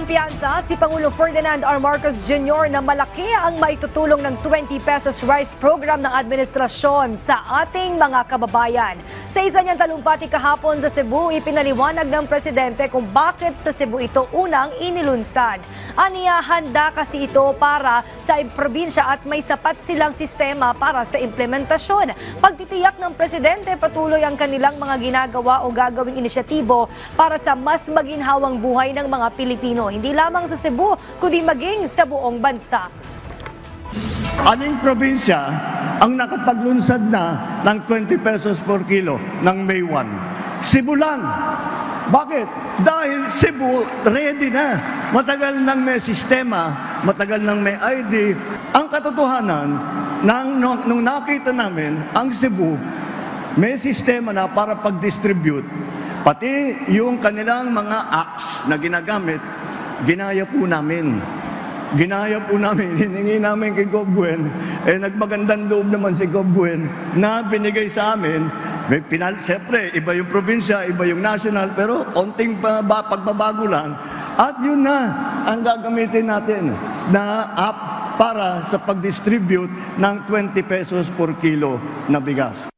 kumpiyansa si Pangulong Ferdinand R. Marcos Jr. na malaki ang maitutulong ng 20 pesos rice program ng administrasyon sa ating mga kababayan. Sa isa niyang talumpati kahapon sa Cebu, ipinaliwanag ng presidente kung bakit sa Cebu ito unang inilunsad. Aniya, handa kasi ito para sa probinsya at may sapat silang sistema para sa implementasyon. Pagtitiyak ng presidente, patuloy ang kanilang mga ginagawa o gagawing inisyatibo para sa mas maginhawang buhay ng mga Pilipino, hindi lamang sa Cebu, kundi maging sa buong bansa. Aling probinsya ang nakapaglunsad na ng 20 pesos per kilo ng May 1? Cebu lang. Bakit? Dahil Cebu ready na. Matagal nang may sistema, matagal nang may ID. Ang katotohanan, nung nakita namin, ang Cebu may sistema na para pag-distribute. Pati yung kanilang mga apps na ginagamit, ginaya po namin. Hiningi namin kay Gob Buen, nagmagandang loob naman si Gob Buen na binigay sa amin. Siyempre, iba yung probinsya, iba yung national, pero onting pagbabago lang. At yun na ang gagamitin natin na app para sa pag-distribute ng 20 pesos per kilo na bigas.